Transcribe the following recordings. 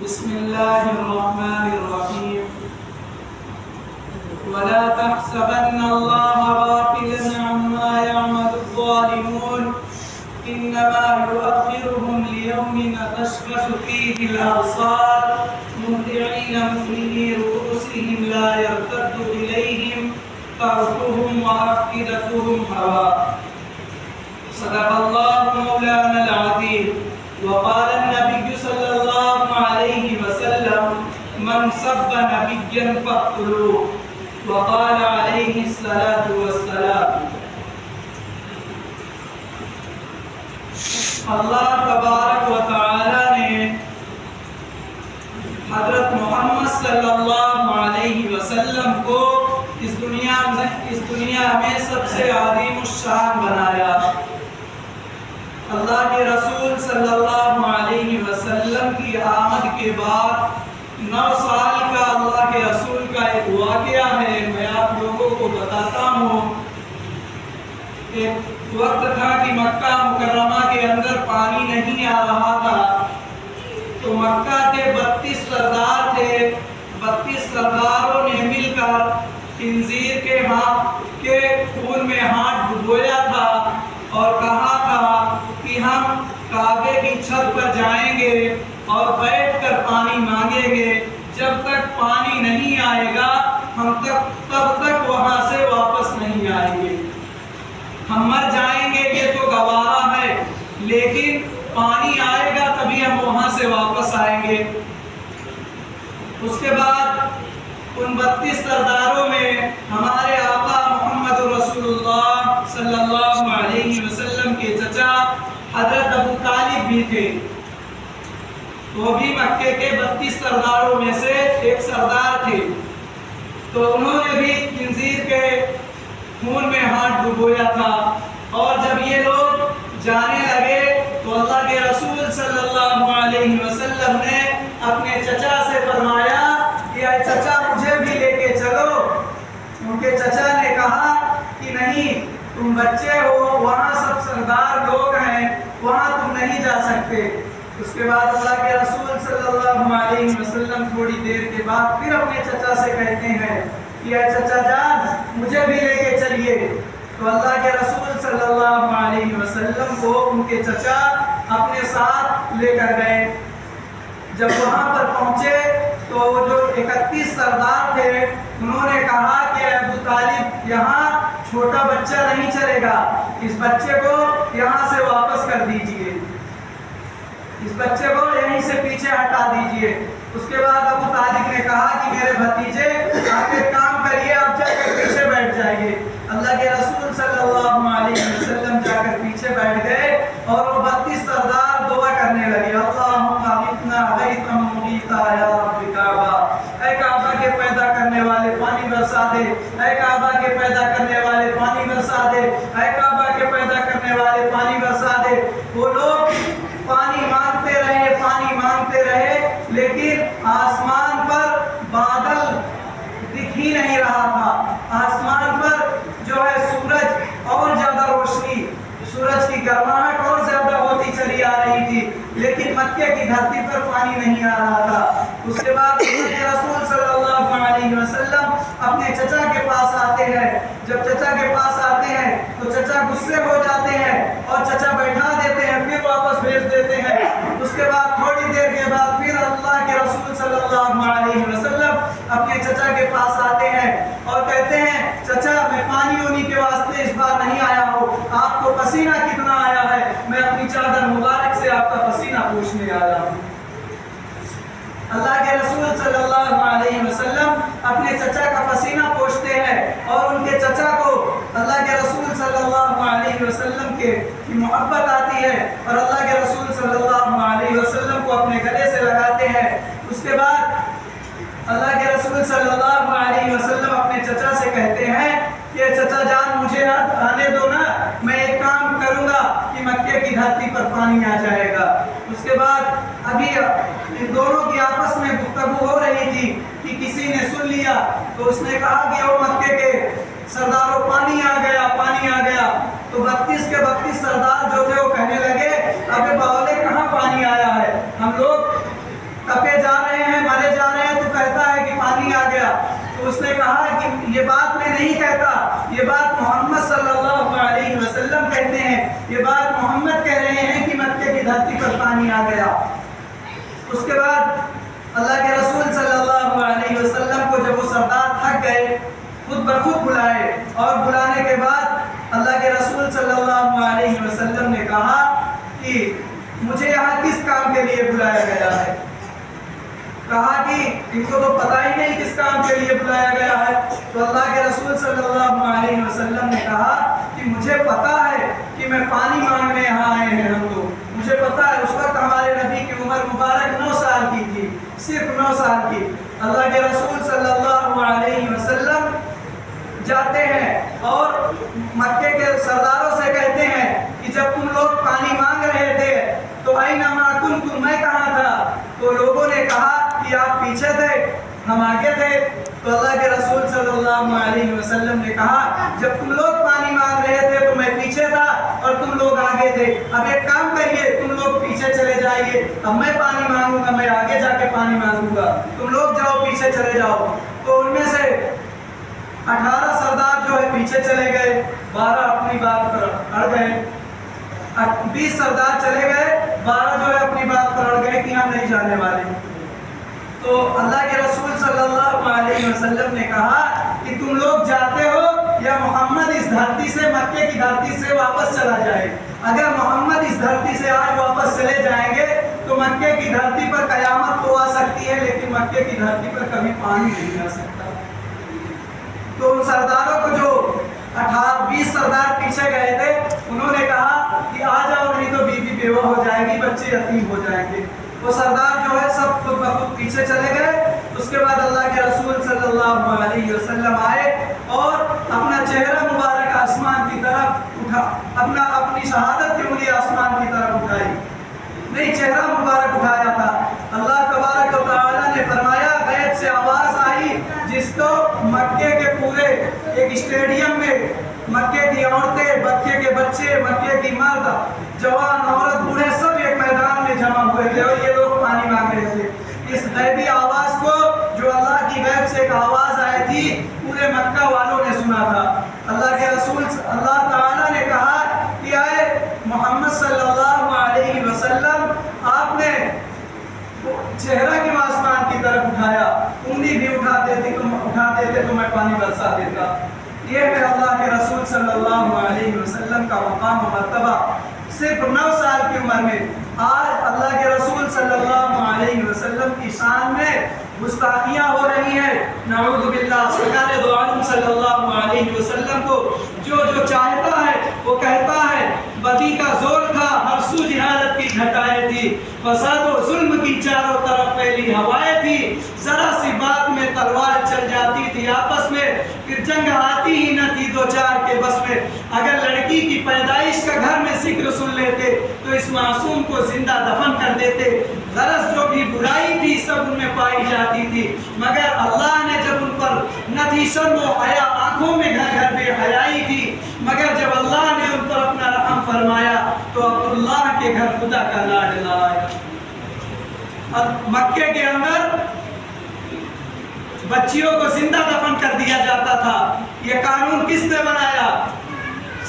بسم الله الرحمن الرحيم ولا تحسبن الله غافلا عما يعمل الظالمون إنما يؤخرهم ليوم تشخص فيه الأبصار مهطعين مقنعي رؤوسهم لا يرتد إليهم طرفهم وأفئدتهم هواء. صدق الله مولانا العظيم. وقال النبي صلى الله عليه وسلم من سب نبيا فاقتلوه. وقال عليه الصلاة والسلام. اللہ تبارک و تعالی نے حضرت محمد صلی اللہ علیہ وسلم کو اس دنیا میں سب سے عظیم الشان بنایا. اللہ کے رسول صلی اللہ علیہ وسلم کی آمد کے بعد 9 سال کا اللہ کے رسول کا ایک واقعہ ہے، میں آپ لوگوں کو بتاتا ہوں. ایک وقت تھا کہ مکہ مکرمہ کے اندر پانی نہیں آ رہا تھا، تو مکہ کے 32 سردار تھے. 32 سرداروں نے مل کر خنزیر کے خون میں ہاتھ ڈبویا تھا اور کہا تھا کہ ہم کعبے کی چھت پر جائیں گے اور بیٹھ کر پانی مانگیں گے، جب تک پانی نہیں آئے گا ہم تب تک وہاں سے واپس نہیں آئیں گے. ہم مر جائیں گے یہ تو گوارا ہے، لیکن پانی آئے گا تبھی ہم وہاں سے واپس آئیں گے. اس کے بعد ان 32 سرداروں میں ہمارے آقا محمد رسول اللہ صلی اللہ علیہ وسلم کے چچا حضرت ابو طالب بھی تھے. وہ بھی مکے کے 32 سرداروں میں سے ایک سردار تھے. تو انہوں نے بھی خنزیر کے خون میں ہاتھ ڈبویا تھا. اور جب یہ لوگ جانے لگے تو اللہ کے رسول صلی اللہ علیہ وسلم نے اپنے چچا سے فرمایا کہ اے چچا مجھے بھی لے کے چلو. ان کے چچا نے کہا کہ نہیں، تم بچے ہو، وہاں سب سردار لوگ ہیں، وہاں تم نہیں جا سکتے. اس کے بعد اللہ کے رسول صلی اللہ علیہ وسلم تھوڑی دیر کے بعد پھر اپنے چچا سے کہتے ہیں کہ اے چچا جان مجھے بھی لے کے چلیے. تو اللہ کے رسول صلی اللہ علیہ وسلم کو ان کے چچا اپنے ساتھ لے کر گئے. جب وہاں پر پہنچے تو جو 31 سردار تھے انہوں نے کہا کہ ابو طالب یہاں چھوٹا بچہ نہیں چلے گا، اس بچے کو یہاں سے واپس کر دیجئے، اس بچے کو یہیں سے پیچھے ہٹا دیجئے. اس کے بعد ابو طالب نے کہا کہ میرے بھتیجے آپ ایک کام کریے، آپ جا کر پیچھے بیٹھ جائیے. اللہ کے رسول صلی اللہ علیہ وسلم جا کر پیچھے بیٹھ گئے اور وہ 32 سردار دعا کرنے لگے. اللہم اغثنا غیثا مغیثا یا رب کعبہ، اے کعبہ کے پیدا کرنے والے پانی برسا دے، اے کعبہ کے پیدا کرنے والے پانی برسا دے، اے کعبہ کے پیدا کرنے والے پانی برسا دے. وہ لوگ پانی مانگتے رہے لیکن آسمان پر بادل دکھ ہی نہیں رہا تھا. آسمان پر جو ہے سورج اور زیادہ روشنی، سورج کی گرماہٹ اور زیادہ ہوتی چلی آ رہی تھی، لیکن مکے کی دھرتی پر پانی نہیں آ رہا تھا. اس کے بعد رسول صلی اللہ علیہ وسلم اپنے چچا کے پاس آتے ہیں. جب چچا کے پاس آتے ہیں تو چچا غصے ہو جاتے ہیں اور چچا بیٹھا دیتے ہیں، پھر واپس بھیج دیتے ہیں. اس کے بعد تھوڑی دیر کے بعد پھر اللہ کے رسول صلی اللہ علیہ وسلم اپنے چچا کے پاس آتے ہیں اور کہتے ہیں چچا میں پانی ہونی کے واسطے اس بار نہیں آیا ہوں، آپ کو پسینہ کتنا آیا ہے، میں اپنی چادر مبارک سے آپ کا پسینہ پوچھنے آیا ہوں. اللہ کے رسول صلی اللہ علیہ وسلم اپنے چچا کا پسینہ پوچھتے ہیں اور ان کے چچا کو اللہ کے رسول صلی اللہ علیہ وسلم کی محبت آتی ہے اور اللہ کے رسول صلی اللہ علیہ وسلم کو اپنے گلے سے لگاتے ہیں. اس کے بعد اللہ کے رسول صلی اللہ علیہ وسلم اپنے چچا سے کہتے ہیں کہ چچا جان مجھے آنے دو نا، میں ایک کام کروں گا کہ مکے کی دھرتی پر پانی آ جائے گا. اس کے بعد ابھی ان دونوں کی آپس میں گفتگو ہو رہی تھی کہ کسی نے سن لیا تو اس نے کہا کہ وہ مکے کے سرداروں پانی آ گیا. تو 32 کے 32 سردار جو تھے وہ کہنے لگے ابے باولے کہاں پانی آیا ہے، ہم لوگ تپے جا رہے ہیں مرے جا رہے ہیں تو کہتا ہے کہ پانی آ گیا. تو اس نے کہا کہ یہ بات میں نہیں کہتا, یہ بات محمد صلی اللہ علیہ وسلم کہتے ہیں, یہ بات محمد کہہ رہے ہیں کہ مکے کی دھرتی پر پانی آ گیا. اس کے بعد اللہ کے رسول صلی اللہ علیہ وسلم کو جب وہ سردار تھک گئے خود بخود بلائے, اور بلانے کے بعد اللہ کے رسول صلی اللہ علیہ وسلم نے کہا کہ مجھے یہاں کس کام کے لیے بلایا گیا ہے. کہا کہ ان کو تو پتہ ہی نہیں کس کام کے لیے بلایا گیا ہے. تو اللہ کے رسول صلی اللہ علیہ وسلم نے کہا کہ مجھے پتہ ہے کہ میں پانی مانگنے یہاں آئے ہیں ہم لوگ, مجھے پتہ ہے. اس وقت ہمارے نبی کی عمر مبارک 9 سال کی تھی, صرف 9 سال کی. اللہ کے رسول صلی اللہ علیہ وسلم جاتے ہیں اور مکے کے سرداروں سے کہتے ہیں کہ جب تم لوگ پانی مانگ رہے تھے تو اینما کنتم, میں کہاں تھا؟ تو لوگوں نے کہا کہ آپ پیچھے تھے, ہم آگے تھے. تو اللہ کے رسول صلی اللہ علیہ وسلم نے کہا جب تم لوگ پانی مانگ رہے تھے تو میں پیچھے تھا اور تم لوگ آگے تھے. اب ایک کام کریے, تم لوگ پیچھے چلے جائیے, اب میں پانی مانگوں گا, میں آگے جا کے پانی مانگوں گا, تم لوگ جاؤ پیچھے چلے جاؤ. تو ان میں سے 18 سردار جو ہے پیچھے چلے گئے, 12 اپنی بات پر اڑ گئے, 20 سردار چلے گئے, 12 جو ہے اپنی بات پر اڑ گئے کہ ہم نہیں جانے والے. تو اللہ کے رسول صلی اللہ علیہ وسلم نے کہا کہ تم لوگ جاتے ہو یا محمد اس دھرتی سے, مکے کی دھرتی سے واپس چلا جائے. اگر محمد اس دھرتی سے آج واپس چلے جائیں گے تو مکے کی دھرتی پر قیامت تو آ سکتی ہے, لیکن مکے کی دھرتی پر کبھی پانی نہیں آ سکتا. تو ان سرداروں کو جو 20 سردار پیچھے گئے تھے انہوں نے کہا کہ آ جاؤ, نہیں تو بیوی بیوہ ہو جائے گی, بچے یتیم ہو جائیں گے. وہ سردار جو ہے سب خود بخود پیچھے چلے گئے. اس کے بعد اللہ کے رسول صلی اللہ علیہ وسلم آئے اور اپنا چہرہ مبارک آسمان کی طرف اٹھا, اپنی شہادت کی انگلی آسمان کی طرف اٹھائی, نہیں چہرہ مبارک اٹھایا تھا. اللہ تبارک و تعالی نے فرمایا, غیب سے آواز آئی جس کو مکے کے پورے ایک اسٹیڈیم میں مکے کی عورتیں, مکے کے بچے, مکے کی مرد, جوان, عورت, بوڑھے سب ایک میدان میں جمع ہوئے تھے اور یہ لوگ پانی مانگ رہے تھے. اس غیبی آواز کو جو اللہ کی غیب سے ایک آواز آئی تھی پورے مکہ والوں نے سنا تھا. اللہ کے رسول اللہ تعالیٰ نے کہا کہ اے محمد صلی اللہ علیہ وسلم, آپ نے چہرہ کیوں آسمان کی طرف اٹھایا, انگلی بھی اٹھاتے تھے تو میں پانی برسا دیتا. یہ ہے اللہ کے رسول صلی اللہ علیہ وسلم کا مقام و مرتبہ. صرف 9 سال کی عمر میں آج اللہ کے رسول صلی اللہ علیہ وسلم کی شان میں گستاخیاں ہو رہی ہیں. نعوذ باللہ. سرکار دو عالم صلی اللہ علیہ وسلم کو جو چاہتا ہے وہ کہتا ہے. بدی کا زور تھا, ہر سو جہالت کی گھٹائیں تھی, فساد و ظلم کی چاروں طرف پھیلی ہوائیں تھی, ذرا سی بات میں تلوار چل جاتی تھی آپس میں, پھر جنگ آتی ہی نہ تھی 2-4 کے بس میں. اگر لڑکی کی پیدائش کا گھر میں ذکر سن لیتے تو اس معصوم کو زندہ دفن کر دیتے. غرض جو بھی برائی تھی سب ان میں پائی جاتی تھی, مگر اللہ نے جب ان پر نہ تھی شرم و حیا, آنکھوں میں گھر گھر بے حیائی تھی, مگر جب اللہ نے ان پر اپنا رحم فرمایا تو عبداللہ کے گھر خدا کا لاڈ لایا. مکے کے اندر بچیوں کو زندہ دفن کر دیا جاتا تھا. یہ قانون کس نے بنایا؟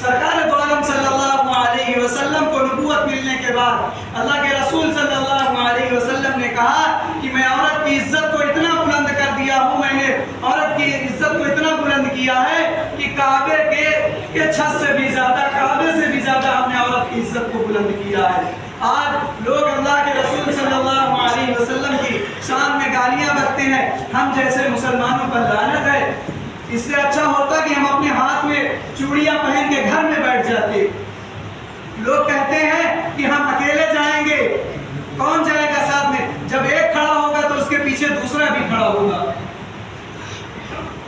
سرکار دو عالم صلی اللہ علیہ وسلم کو نبوت ملنے کے بعد اللہ کے رسول صلی اللہ علیہ وسلم نے کہا کہ میں عورت کی عزت کو اتنا بلند کر دیا ہوں, میں نے عورت کی عزت کو اتنا بلند کیا ہے کہ کعبے کے چھت سے بھی زیادہ, کعبے سے بھی زیادہ ہم نے عورت کی عزت کو بلند کیا ہے. آج لوگ اللہ کے رسول صلی اللہ علیہ وسلم کی شان میں گالیاں بکتے ہیں, ہم جیسے مسلمانوں پر لعنت ہے. اس سے اچھا ہوتا کہ ہم اپنے ہاتھ میں چوڑیاں پہن کے گھر میں بیٹھ جاتے. لوگ کہتے ہیں کہ ہم اکیلے جائیں گے, کون جائے گا ساتھ میں؟ جب ایک کھڑا ہوگا تو اس کے پیچھے دوسرا بھی کھڑا ہوگا.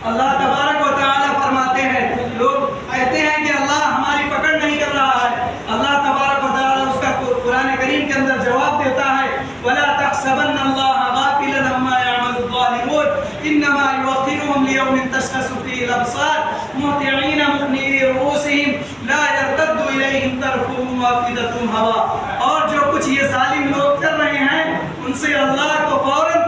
اللہ تبارک و تعالی فرماتے ہیں, لوگ کہتے ہیں کہ اللہ ہماری پکڑ نہیں کر رہا ہے. اللہ تبارک و تعالی اس کا قرآن کریم کے اندر جواب دیتا ہے, وَلَا تَحْسَبَنَّ اللَّهَ غَافِلًا عَمَّا يَعْمَلُ الظَّالِمُونَ إِنَّمَا يُؤَخِّرُهُمْ لِيَوْمٍ تَشْخَصُ فِيهِ الْأَبْصَارُ مُهْطِعِينَ مُقْنِعِي رُءُوسِهِمْ لَا يَرْتَدُّ إِلَيْهِمْ طَرْفُهُمْ وَأَفْئِدَتُهُمْ هَوَاءٌ. اور جو کچھ یہ ظالم لوگ کر رہے ہیں ان سے اللہ کو فوراً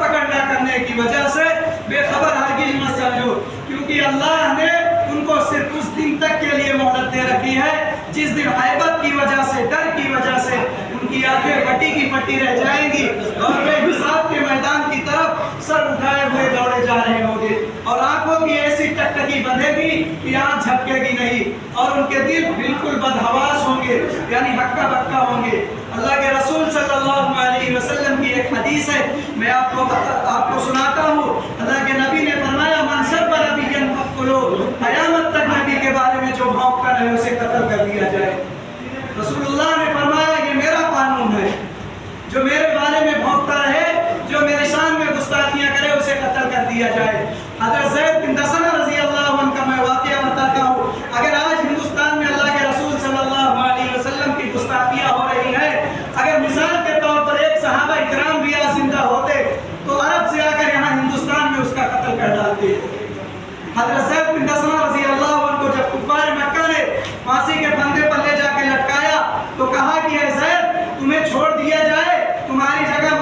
آنکھیں پھٹی کی پھٹی رہ جائیں گی اور وہ حساب کے میدان کی طرف سر اٹھائے ہوئے دوڑے جا رہے ہوں گے اور آنکھوں کی ایسی ٹکٹکی بندھے گی کہ آنکھ جھپکے گی نہیں اور ان کے دل بالکل بدحواس ہوں گے یعنی ہکا بکا ہوں گے۔ اللہ کے رسول صلی اللہ علیہ وسلم کی ایک حدیث ہے، میں آپ کو سناتا ہوں۔ اللہ کے نبی نے فرمایا من سب نبی فقتلو، قیامت تک نبی کے بارے میں جو بھونکتا رہے اسے قتل کر دیا جائے۔ رسول اللہ نے فرمایا یہ میرا قانون ہے، جو میرے بارے میں بھونکتا رہے، جو میرے شان میں گستاخیاں کرے اسے قتل کر دیا جائے۔ حضرت زید بن دسنہ رضی اللہ عنہ کا میں واقعہ بتاتا ہوں۔ اگر آج ہندوستان میں اللہ کے رسول صلی اللہ علیہ وسلم کی گستاخیاں ہو رہی ہیں، اگر مثال کے طور پر ایک صحابہ اکرام بھی آج زندہ ہوتے تو عرب سے آ کر یہاں ہندوستان میں اس کا قتل کر ڈالتے۔ حضرت زید بن دسنہ رضی اللہ عنہ کو جب کفار مکہ نے پھانسی کے پھندے پر لے جا کے لٹکایا تو کہا کہ اے زید تمہیں چھوڑ دیا جائے، تمہاری جگہ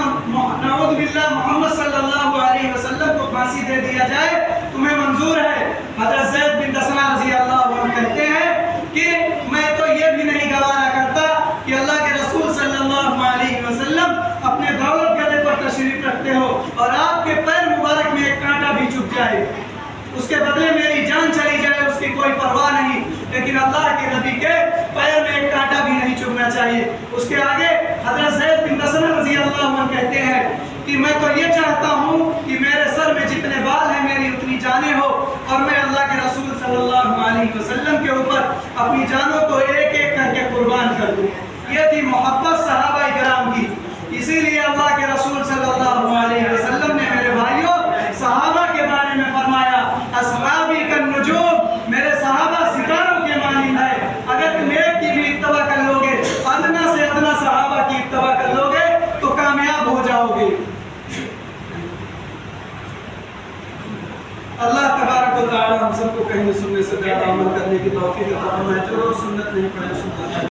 نعوذ باللہ محمد صلی اللہ علیہ وسلم کو پھانسی دے دیا جائے، تمہیں منظور ہے؟ حضرت زید بن دسنہ رضی اللہ عنہ کہتے ہیں کہ میں تو یہ بھی نہیں گوارا کرتا کہ اللہ کے رسول صلی اللہ علیہ وسلم اپنے دولت گدے پر تشریف رکھتے ہو اور آپ کے پیر مبارک میں ایک کانٹا بھی چبھ جائے، اس کے بدلے میری جان چلی جائے، اس کی کوئی پرواہ نہیں، لیکن اللہ کے نبی کے پیر میں ایک کانٹا بھی نہیں چبھنا چاہیے۔ اس کے آگے حضرت زید بن دسنہ رضی اللہ عنہ کہتے ہیں کہ میں تو یہ چاہتا ہوں کہ میرے سر میں جتنے بال ہیں میری اتنی جانیں ہو اور میں اللہ کے رسول صلی اللہ علیہ وسلم کے اوپر اپنی جانوں کو ایک ایک کر کے قربان کر دوں۔ یہ تھی محبت صحابہ کرام کی، اسی لیے اللہ کے رسول صلی اللہ علیہ وسلم نے میرے بھائیوں صحابہ کے بارے میں فرمایا اصحابی کالنجوم، میرے صحابہ ستاروں کے مانند ہے، اگر تم ایک کی بھی اتباع کر لو گے، ادنا سے ادنا صحابہ کی اتباع کر لو گے تو کامیاب ہو جاؤ گے۔ اللہ تبارک و تعالی ہم سب کو کہیں سننے سے زیادہ عمل کرنے کی توفیق عطا فرمائے، جو سنت نہیں پڑھے سنت